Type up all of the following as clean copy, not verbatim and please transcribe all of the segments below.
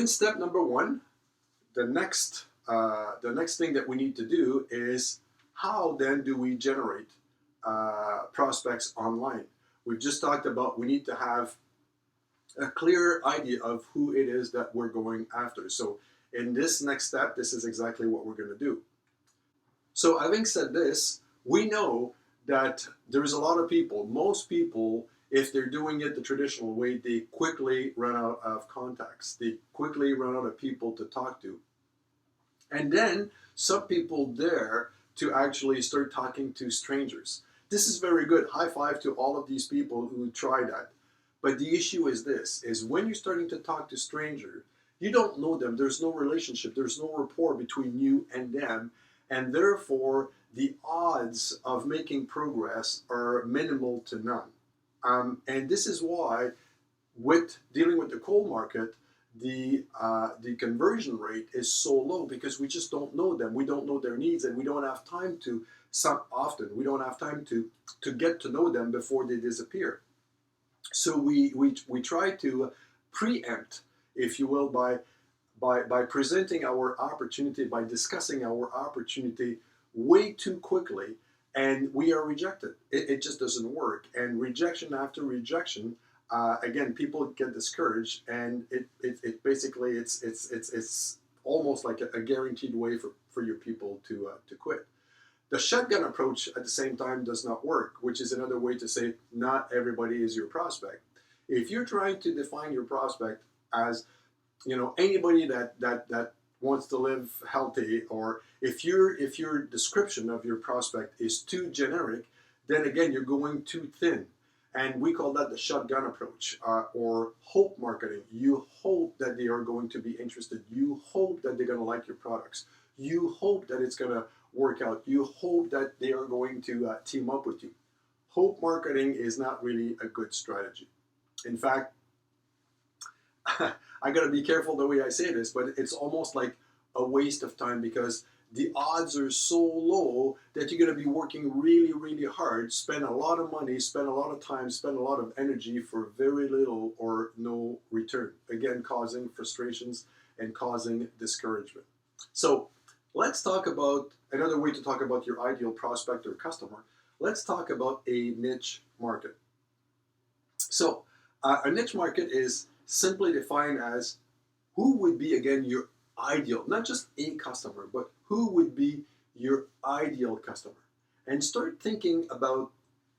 in step number one, the next thing that we need to do is how then do we generate prospects online? We've just talked about we need to have a clear idea of who it is that we're going after. So in this next step, this is exactly what we're going to do. So having said this, we know that there's a lot of people, most people, if they're doing it the traditional way, they quickly run out of contacts. They quickly run out of people to talk to. And then some people dare to actually start talking to strangers. This is very good. High five to all of these people who try that. But the issue is this, is when you're starting to talk to strangers, you don't know them. There's no relationship. There's no rapport between you and them. And therefore, the odds of making progress are minimal to none. And this is why, with dealing with the cold market, the conversion rate is so low because we just don't know them. We don't know their needs, and we don't have time to. We don't have time to get to know them before they disappear. So we try to preempt, if you will, by presenting our opportunity, by discussing our opportunity way too quickly, and we are rejected. It just doesn't work. And rejection after rejection, again, people get discouraged, and it basically it's almost like a guaranteed way for your people to quit. The shotgun approach at the same time does not work, which is another way to say not everybody is your prospect. If you're trying to define your prospect as, anybody that wants to live healthy, or if your description of your prospect is too generic, then again you're going too thin. And we call that the shotgun approach, or hope marketing. You hope that they are going to be interested. You hope that they're going to like your products. You hope that it's going to work out. You hope that they are going to team up with you. Hope marketing is not really a good strategy. In fact, I got to be careful the way I say this, but it's almost like a waste of time because the odds are so low that you're going to be working really, really hard, spend a lot of money, spend a lot of time, spend a lot of energy for very little or no return. Again, causing frustrations and causing discouragement. So let's talk about another way to talk about your ideal prospect or customer. Let's talk about a niche market. So a niche market is simply defined as who would be, again, your ideal, not just a customer, but who would be your ideal customer. And start thinking about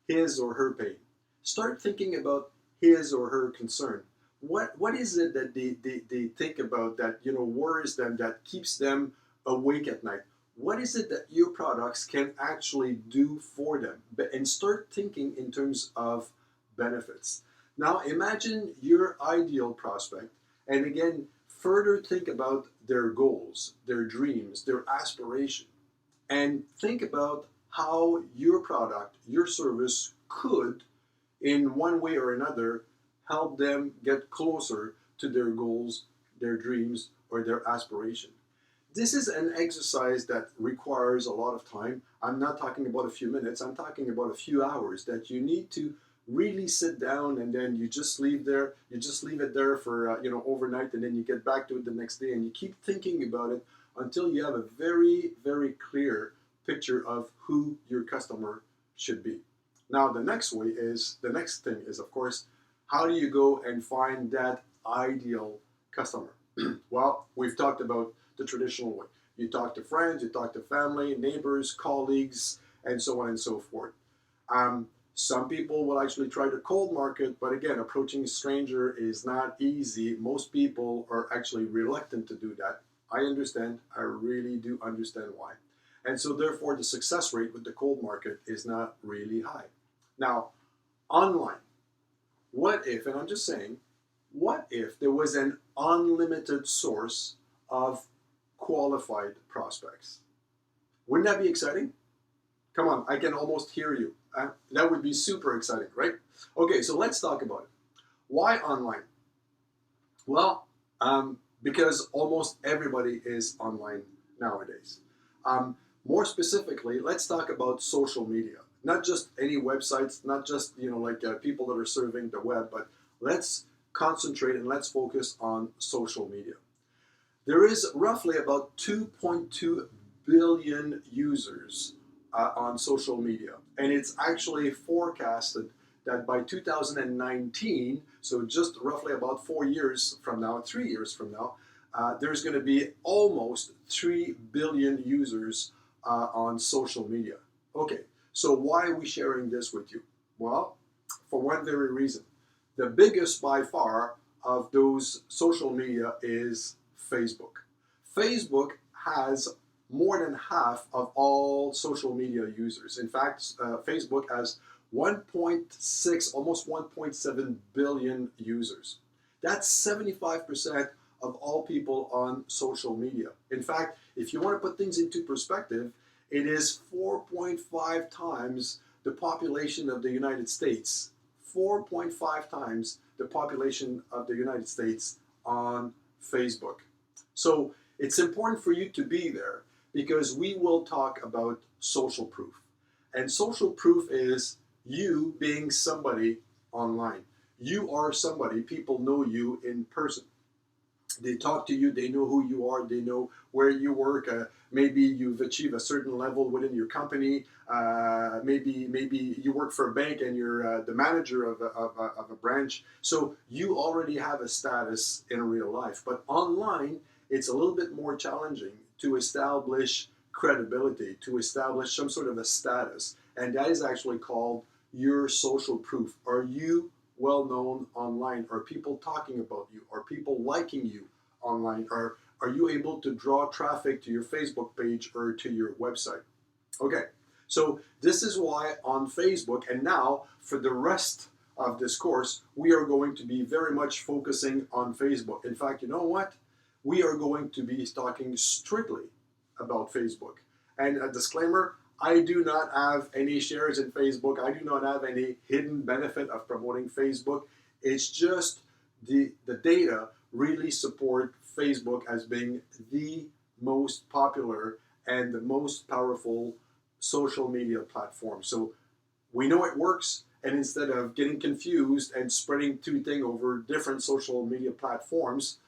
his or her pain. Start thinking about his or her concern. What is it that they think about that worries them, that keeps them awake at night? What is it that your products can actually do for them? And start thinking in terms of benefits. Now imagine your ideal prospect, and again, further think about their goals, their dreams, their aspiration, and think about how your product, your service could, in one way or another, help them get closer to their goals, their dreams, or their aspiration. This is an exercise that requires a lot of time. I'm not talking about a few minutes, I'm talking about a few hours that you need to really sit down, and then you just leave it there for overnight, and then you get back to it the next day, and you keep thinking about it until you have a very, very clear picture of who your customer should be. Now the next thing is, of course, how do you go and find that ideal customer? Well, we've talked about the traditional way. You talk to friends, you talk to family, neighbors, colleagues, and so on and so forth. Some people will actually try to cold market, but again, approaching a stranger is not easy. Most people are actually reluctant to do that. I understand. I really do understand why. And so therefore, the success rate with the cold market is not really high. Now, online, what if, and I'm just saying, what if there was an unlimited source of qualified prospects? Wouldn't that be exciting? Come on, I can almost hear you. That would be super exciting, right? Okay, so let's talk about it. Why online? Well, because almost everybody is online nowadays. More specifically, let's talk about social media. Not just any websites, not just people that are serving the web, but let's concentrate and let's focus on social media. There is roughly about 2.2 billion users on social media. And it's actually forecasted that by 2019, so just roughly about 4 years from now, 3 years from now, there's going to be almost 3 billion users on social media. Okay, so why are we sharing this with you? Well, for one very reason. The biggest by far of those social media is Facebook. Facebook has more than half of all social media users. In fact, Facebook has 1.6, almost 1.7 billion users. That's 75% of all people on social media. In fact, if you want to put things into perspective, it is 4.5 times the population of the United States. 4.5 times the population of the United States on Facebook. So it's important for you to be there because we will talk about social proof. And social proof is you being somebody online. You are somebody, people know you in person. They talk to you, they know who you are, they know where you work. Maybe you've achieved a certain level within your company. Maybe you work for a bank and you're the manager of a branch. So you already have a status in real life. But online, it's a little bit more challenging to establish credibility, to establish some sort of a status. And that is actually called your social proof. Are you well known online? Are people talking about you? Are people liking you online? Are you able to draw traffic to your Facebook page or to your website? Okay, so this is why on Facebook, and now for the rest of this course, we are going to be very much focusing on Facebook. In fact, you know what? We are going to be talking strictly about Facebook. And a disclaimer, I do not have any shares in Facebook. I do not have any hidden benefit of promoting Facebook. It's just the data really support Facebook as being the most popular and the most powerful social media platform. So we know it works, and instead of getting confused and spreading two things over different social media platforms,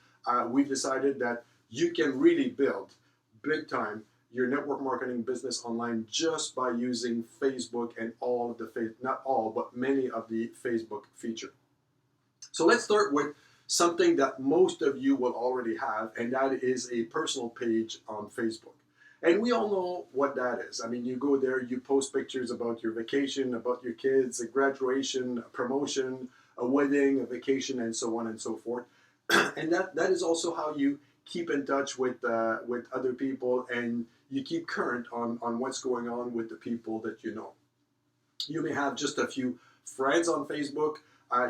we've decided that you can really build big time your network marketing business online just by using Facebook and all of the, not all, but many of the Facebook feature. So let's start with something that most of you will already have, and that is a personal page on Facebook. And we all know what that is. I mean, you go there, you post pictures about your vacation, about your kids, a graduation, a promotion, a wedding, a vacation, and so on and so forth. And that is also how you keep in touch with other people, and you keep current on what's going on with the people that you know. You may have just a few friends on Facebook.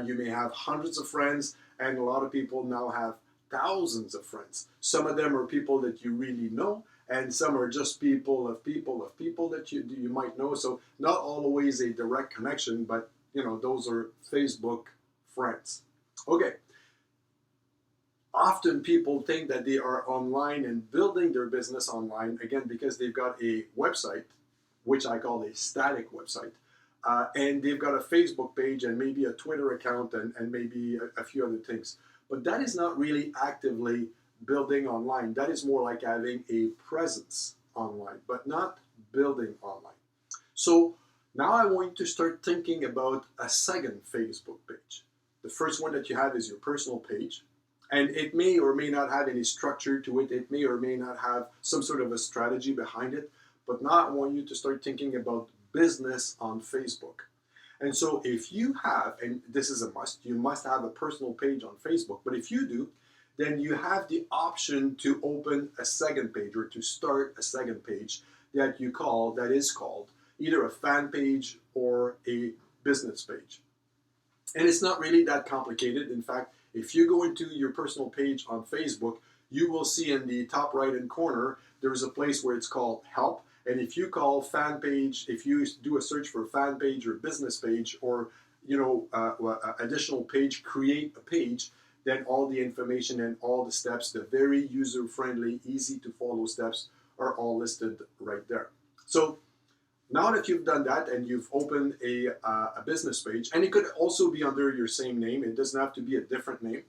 You may have hundreds of friends, and a lot of people now have thousands of friends. Some of them are people that you really know, and some are just people that you might know. So not always a direct connection, but you know, those are Facebook friends. Okay. Often people think that they are online and building their business online, again, because they've got a website, which I call a static website, and they've got a Facebook page and maybe a Twitter account and maybe a few other things. But that is not really actively building online. That is more like having a presence online, but not building online. So now I want you to start thinking about a second Facebook page. The first one that you have is your personal page. And it may or may not have any structure to it. It may or may not have some sort of a strategy behind it. But now I want you to start thinking about business on Facebook. And so if you have, and this is a must, you must have a personal page on Facebook. But if you do, then you have the option to open a second page or to start a second page that is called either a fan page or a business page. And it's not really that complicated. In fact, if you go into your personal page on Facebook, you will see in the top right-hand corner, there's a place where it's called Help. And if you call fan page, if you do a search for fan page or business page or additional page, create a page, then all the information and all the steps, the very user-friendly, easy to follow steps are all listed right there. So now that you've done that and you've opened a business page, and it could also be under your same name. It doesn't have to be a different name.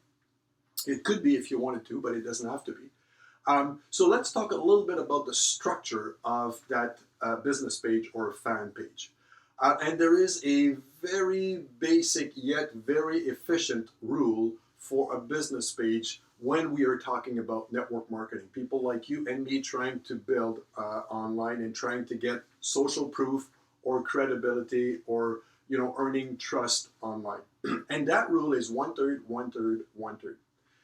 It could be if you wanted to, but it doesn't have to be. So let's talk a little bit about the structure of that business page or fan page. And there is a very basic yet very efficient rule for a business page when we are talking about network marketing. People like you and me trying to build online and trying to get social proof or credibility or earning trust online. And that rule is 1/3, 1/3, 1/3.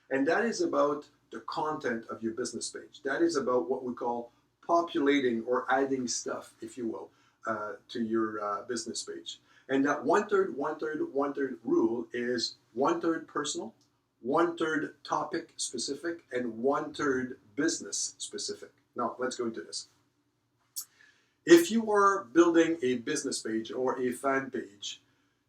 And that is about the content of your business page. That is about what we call populating or adding stuff, if you will, to your business page. And that 1/3, 1/3, 1/3 rule is 1/3 personal, 1/3 topic specific, and 1/3 business specific. Now, let's go into this. If you are building a business page or a fan page,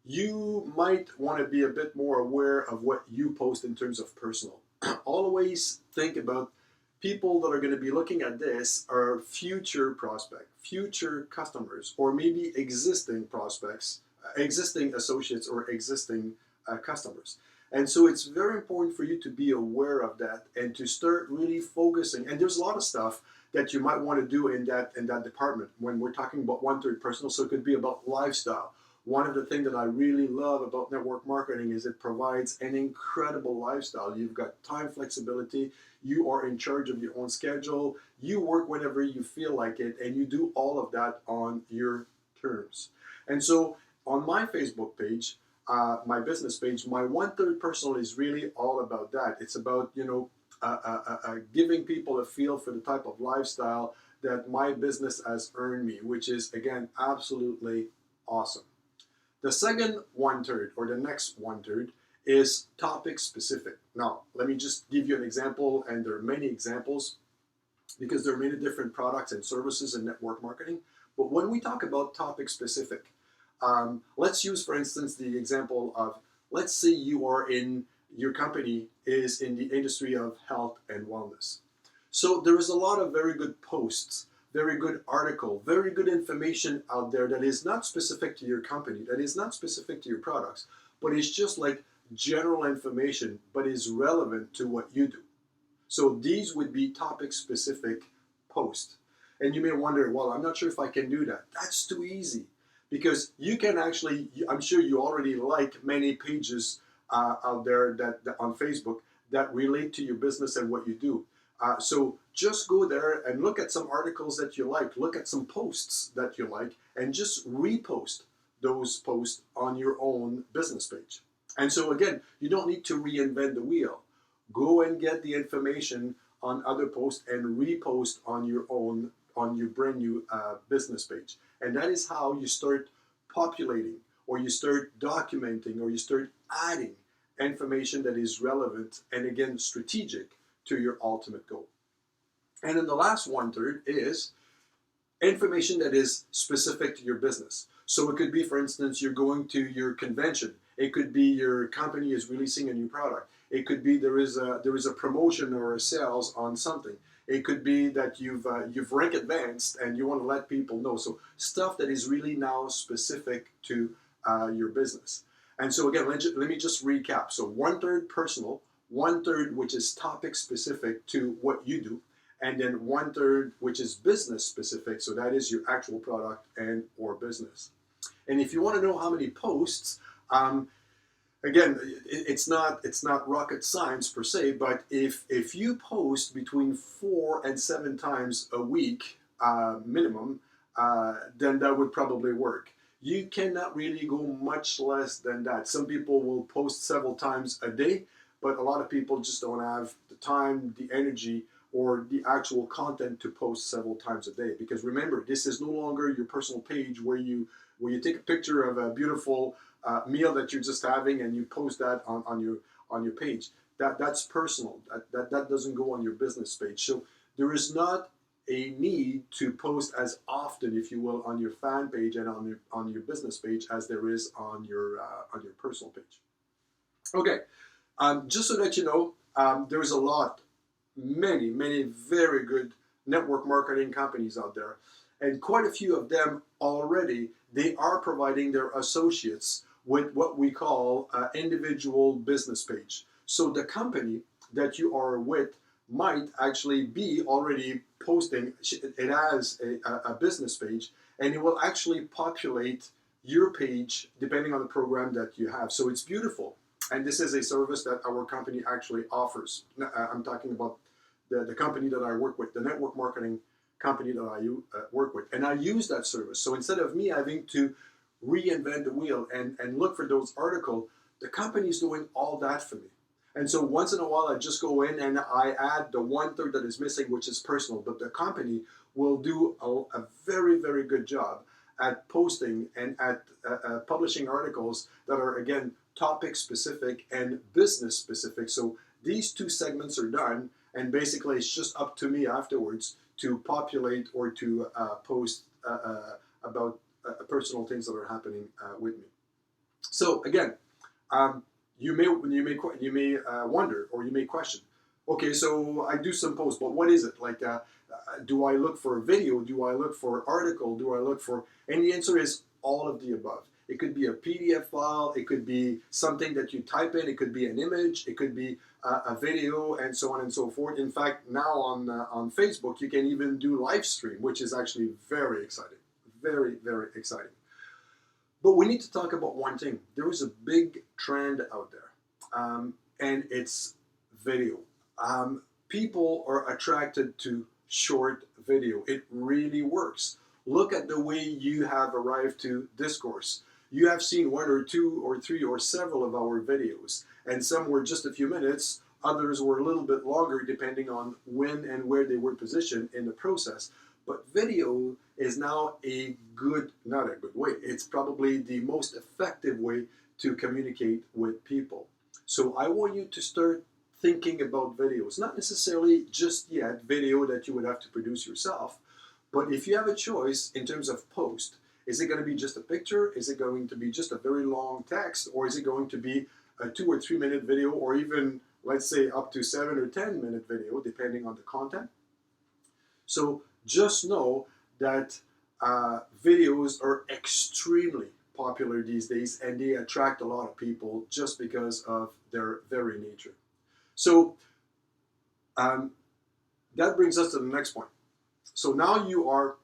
you might want to be a bit more aware of what you post in terms of personal. Always think about people that are going to be looking at this are future prospects, future customers, or maybe existing prospects, existing associates, or existing customers. And so it's very important for you to be aware of that and to start really focusing. And there's a lot of stuff that you might want to do in that department when we're talking about 1/3 personal. So it could be about lifestyle. One of the things that I really love about network marketing is it provides an incredible lifestyle. You've got time flexibility. You are in charge of your own schedule. You work whenever you feel like it, and you do all of that on your terms. And so on my Facebook page, my business page, my 1/3 personal is really all about that. It's about, giving people a feel for the type of lifestyle that my business has earned me, which is, again, absolutely awesome. The second 1/3, or the next 1/3, is topic specific. Now, let me just give you an example, and there are many examples because there are many different products and services in network marketing. But when we talk about topic specific, let's use, for instance, the example of, let's say your company is in the industry of health and wellness. So there is a lot of very good posts, very good article, very good information out there that is not specific to your company, that is not specific to your products, but it's just like general information, but is relevant to what you do. So these would be topic specific posts. And you may wonder, well, I'm not sure if I can do that. That's too easy because you can actually, I'm sure you already like many pages out there that on Facebook that relate to your business and what you do. So just go there and look at some articles that you like, look at some posts that you like, and just repost those posts on your own business page. And so again, you don't need to reinvent the wheel. Go and get the information on other posts and repost on your own, on your brand new business page. And that is how you start populating, or you start documenting, or you start adding information that is relevant and, again, strategic to your ultimate goal. And then the last 1/3 is information that is specific to your business. So it could be, for instance, you're going to your convention. It could be your company is releasing a new product. It could be there is a promotion or a sales on something. It could be that you've rank advanced and you want to let people know. So stuff that is really now specific to your business. And so again, let me just recap. So 1/3 personal, 1/3 which is topic specific to what you do, and then 1/3 which is business specific. So that is your actual product and or business. And if you want to know how many posts, again, it's not rocket science per se, but if you post between 4 and 7 times a week minimum, then that would probably work. You cannot really go much less than that. Some people will post several times a day, but a lot of people just don't have the time, the energy, or the actual content to post several times a day. Because remember, this is no longer your personal page where you take a picture of a beautiful meal that you're just having and you post that on your page. That's personal. That doesn't go on your business page. So there is not a need to post as often, if you will, on your fan page and on your business page as there is on your personal page. Okay, just so that you know, there's a lot, many very good network marketing companies out there, and quite a few of them already, they are providing their associates with what we call individual business page. So the company that you are with might actually be already posting. It has a business page, and it will actually populate your page depending on the program that you have. So it's beautiful. And this is a service that our company actually offers. I'm talking about the company that I work with, the network marketing company that I work with. And I use that service. So instead of me having to reinvent the wheel and look for those articles, the company is doing all that for me. And so once in a while, I just go in and I add the 1/3 that is missing, which is personal. But the company will do a very, very good job at posting and at publishing articles that are, again, topic specific and business specific. So these two segments are done, and basically it's just up to me afterwards to populate or to post about personal things that are happening with me. So again, you may wonder, or you may question, okay, so I do some posts, but what is it? Like, do I look for video? Do I look for article? Do I look for? And the answer is all of the above. It could be a PDF file. It could be something that you type in. It could be an image. It could be a video, and so on and so forth. In fact, now on Facebook, you can even do live stream, which is actually very exciting. Very, very exciting. But we need to talk about one thing. There is a big trend out there, and it's video. People are attracted to short video. It really works. Look at the way you have arrived to Discourse. You have seen 1 or 2 or 3 or several of our videos, and some were just a few minutes, others were a little bit longer depending on when and where they were positioned in the process. But video is now not a good way, it's probably the most effective way to communicate with people. So I want you to start thinking about videos, not necessarily just yet video that you would have to produce yourself, but if you have a choice in terms of post, is it going to be just a picture? Is it going to be just a very long text? Or is it going to be a 2 or 3 minute video, or even, let's say, up to 7 or 10 minute video, depending on the content? So just know that videos are extremely popular these days, and they attract a lot of people just because of their very nature. So that brings us to the next point. So now you are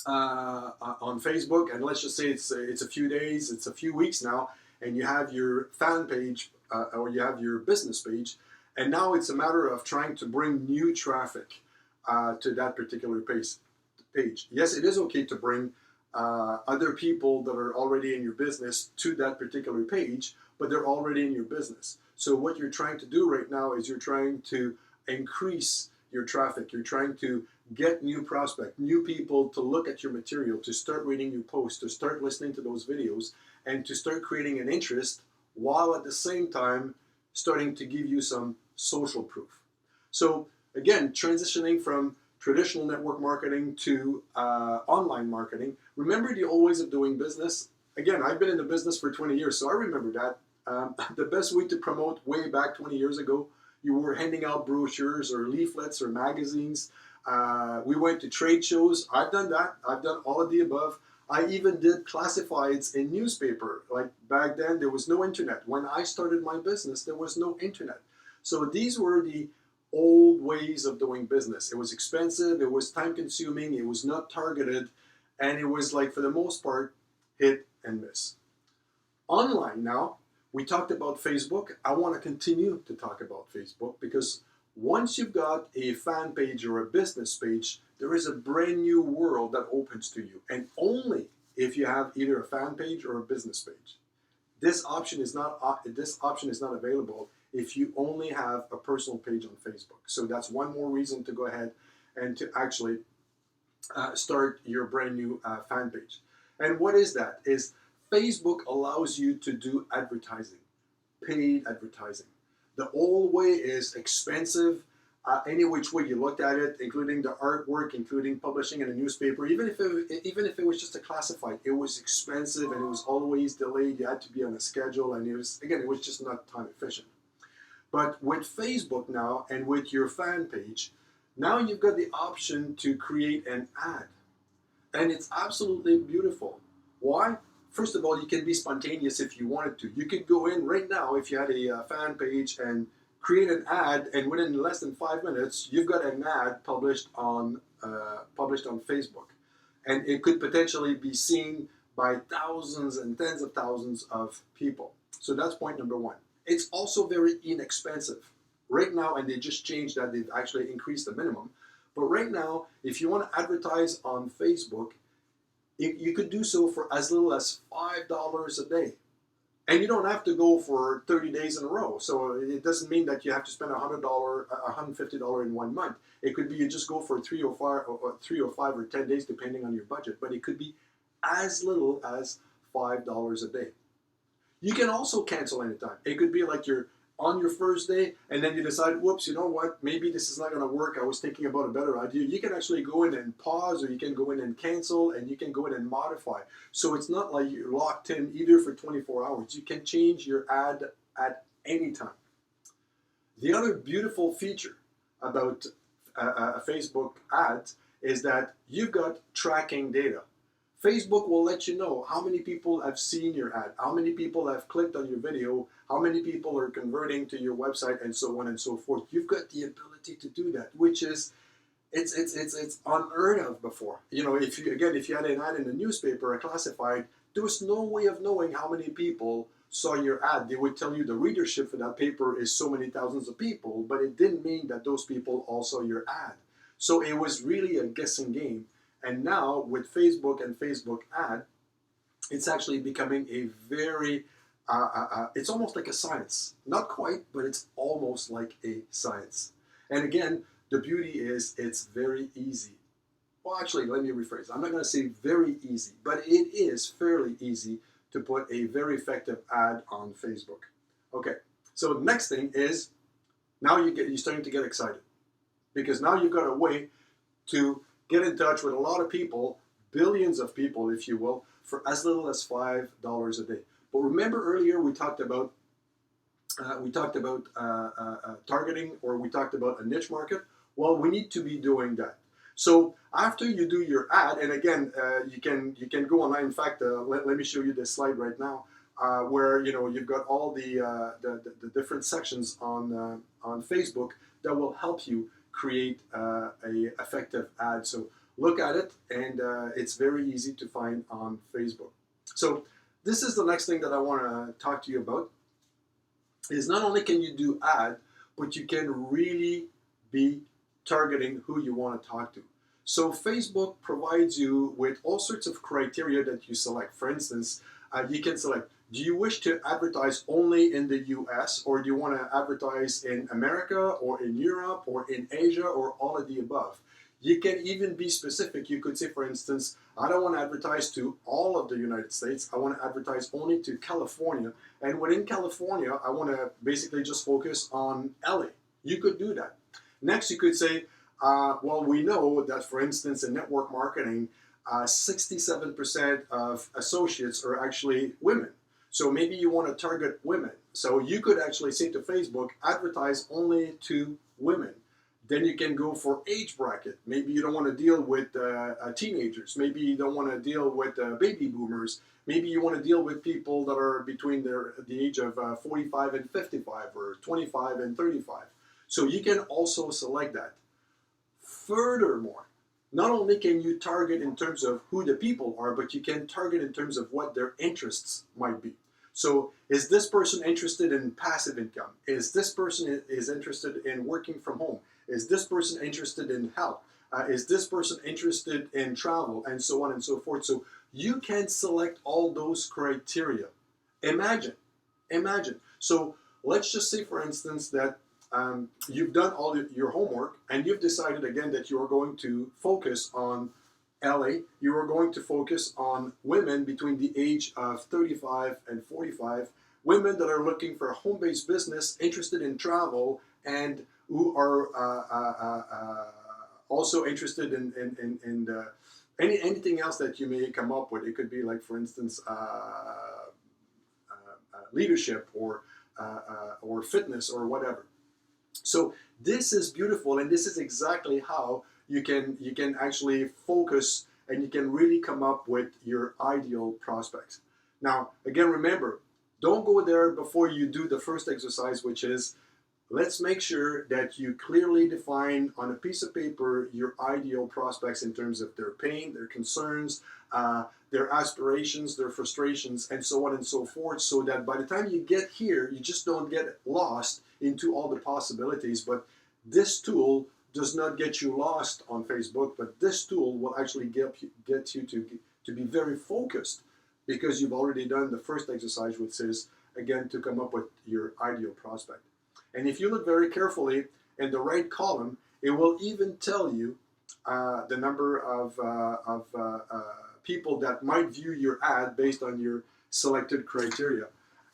on Facebook, and let's just say it's a few days, it's a few weeks now, and you have your fan page or you have your business page, and now it's a matter of trying to bring new traffic to that particular page. Yes, it is okay to bring other people that are already in your business to that particular page, but they're already in your business. So what you're trying to do right now is you're trying to increase your traffic. You're trying to get new prospects, new people to look at your material, to start reading your posts, to start listening to those videos, and to start creating an interest, while at the same time starting to give you some social proof. So again, transitioning from traditional network marketing to online marketing. Remember the old ways of doing business? Again, I've been in the business for 20 years, so I remember that. The best way to promote way back 20 years ago, you were handing out brochures or leaflets or magazines. We went to trade shows. I've done that. I've done all of the above. I even did classifieds in newspaper. Like back then, there was no internet. When I started my business, there was no internet. So these were the old ways of doing business. It was expensive. It was time consuming. It was not targeted. And it was like, for the most part, hit and miss. Online now, we talked about Facebook. I want to continue to talk about Facebook, because once you've got a fan page or a business page, there is a brand new world that opens to you, and only if you have either a fan page or a business page. This option is not available if you only have a personal page on Facebook. So that's one more reason to go ahead and to actually start your brand new fan page. And what is that? Is Facebook allows you to do advertising, paid advertising. The old way is expensive. Any which way you looked at it, including the artwork, including publishing in a newspaper, even if it was just a classified, it was expensive and it was always delayed. You had to be on a schedule, and it was just not time efficient. But with Facebook now and with your fan page, now you've got the option to create an ad, and it's absolutely beautiful. Why? First of all, you can be spontaneous if you wanted to. You could go in right now if you had a fan page and create an ad, and within less than 5 minutes, you've got an ad published on Facebook, and it could potentially be seen by thousands and tens of thousands of people. So that's point number one. It's also very inexpensive right now, and they just changed that. They've actually increased the minimum. But right now, if you want to advertise on Facebook, you could do so for as little as $5 a day. And you don't have to go for 30 days in a row. So it doesn't mean that you have to spend $100, $150 in 1 month. It could be you just go for 3 or 5 or 10 days, depending on your budget. But it could be as little as $5 a day. You can also cancel anytime. It could be like you're on your first day, and then you decide, whoops, you know what, maybe this is not going to work. I was thinking about a better idea. You can actually go in and pause, or you can go in and cancel, and you can go in and modify. So it's not like you're locked in either for 24 hours. You can change your ad at any time. The other beautiful feature about a Facebook ad is that you've got tracking data. Facebook will let you know how many people have seen your ad, how many people have clicked on your video, how many people are converting to your website, and so on and so forth. You've got the ability to do that, which is it's unheard of before. You know, if you had an ad in the newspaper, a classified, there was no way of knowing how many people saw your ad. They would tell you the readership for that paper is so many thousands of people, but it didn't mean that those people all saw your ad. So it was really a guessing game. And now with Facebook and Facebook ad, it's actually becoming a very, it's almost like a science. Not quite, but it's almost like a science. And again, the beauty is it's very easy. Well, actually, let me rephrase. I'm not going to say very easy, but it is fairly easy to put a very effective ad on Facebook. Okay, so the next thing is now you're starting to get excited, because now you've got a way to get in touch with a lot of people, billions of people, if you will, for as little as $5 a day. But remember earlier we talked about targeting, or we talked about a niche market. Well, we need to be doing that. So after you do your ad, and again, you can go online. In fact, let me show you this slide right now, where you've got all the different sections on Facebook that will help you create a effective ad. So look at it, and it's very easy to find on Facebook. So this is the next thing that I want to talk to you about, is not only can you do ad, but you can really be targeting who you want to talk to. So Facebook provides you with all sorts of criteria that you select. For instance, you can select, do you wish to advertise only in the US, or do you want to advertise in America, or in Europe, or in Asia, or all of the above? You can even be specific. You could say, for instance, I don't want to advertise to all of the United States. I want to advertise only to California. And within California, I want to basically just focus on LA. You could do that. Next, you could say, well, we know that, for instance, in network marketing, 67% of associates are actually women. So maybe you want to target women. So you could actually say to Facebook, advertise only to women. Then you can go for age bracket. Maybe you don't want to deal with teenagers. Maybe you don't want to deal with baby boomers. Maybe you want to deal with people that are between the age of 45 and 55, or 25 and 35. So you can also select that. Furthermore, not only can you target in terms of who the people are, but you can target in terms of what their interests might be. So is this person interested in passive income? Is this person is interested in working from home? Is this person interested in health? Is this person interested in travel? And so on and so forth. So you can select all those criteria. Imagine. So let's just say, for instance, that you've done all your homework, and you've decided again that you are going to focus on LA. You are going to focus on women between the age of 35 and 45, women that are looking for a home-based business, interested in travel, and who are also interested in anything else that you may come up with. It could be like, for instance, leadership, or fitness, or whatever. So this is beautiful, and this is exactly how you can actually focus, and you can really come up with your ideal prospects. Now, again, remember, don't go there before you do the first exercise, which is let's make sure that you clearly define on a piece of paper your ideal prospects in terms of their pain, their concerns, their aspirations, their frustrations, and so on and so forth, so that by the time you get here, you just don't get lost into all the possibilities. But this tool does not get you lost on Facebook, but this tool will actually get you to be very focused, because you've already done the first exercise, which is, again, to come up with your ideal prospect. And if you look very carefully in the right column, it will even tell you the number of people that might view your ad based on your selected criteria.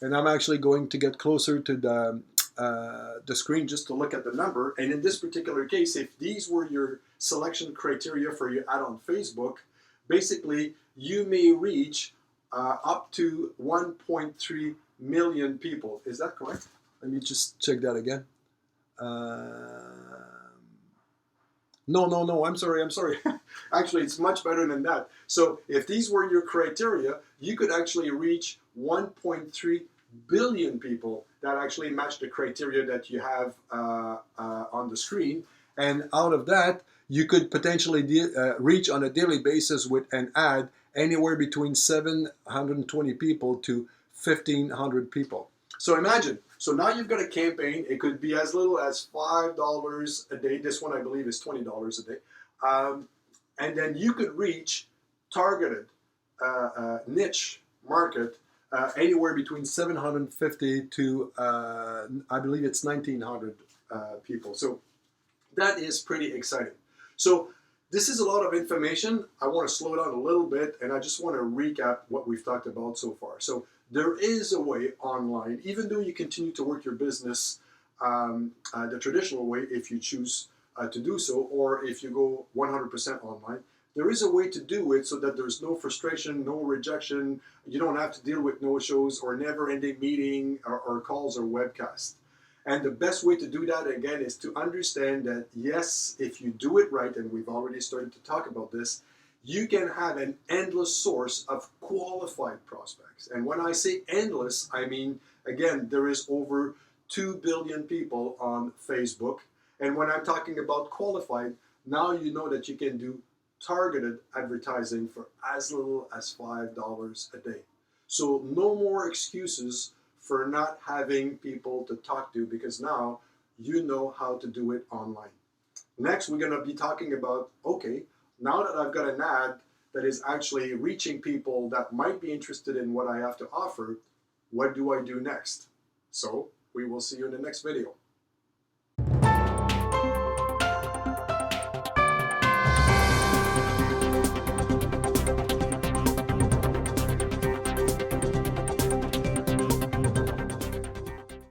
And I'm actually going to get closer to the screen just to look at the number. And in this particular case, if these were your selection criteria for your ad on Facebook, basically you may reach up to 1.3 million people. Is that correct? Let me just check that again. No, I'm sorry. Actually, it's much better than that. So if these were your criteria, you could actually reach 1.3 billion people that actually match the criteria that you have on the screen. And out of that, you could potentially reach on a daily basis with an ad anywhere between 720 people to 1,500 people. So imagine, so now you've got a campaign. It could be as little as $5 a day. This one, I believe, is $20 a day. And then you could reach targeted niche market anywhere between 750 to, I believe it's 1,900 people. So that is pretty exciting. So this is a lot of information. I want to slow down a little bit, and I just want to recap what we've talked about so far. So there is a way online, even though you continue to work your business the traditional way, if you choose to do so, or if you go 100% online, there is a way to do it so that there's no frustration, no rejection. You don't have to deal with no-shows or never-ending meeting or calls or webcasts. And the best way to do that, again, is to understand that, yes, if you do it right, and we've already started to talk about this, you can have an endless source of qualified prospects. And when I say endless, I mean, again, there is over 2 billion people on Facebook. And when I'm talking about qualified, now you know that you can do targeted advertising for as little as $5 a day. So no more excuses for not having people to talk to, because now you know how to do it online. Next, we're going to be talking about, okay, now that I've got an ad that is actually reaching people that might be interested in what I have to offer, what do I do next? So we will see you in the next video.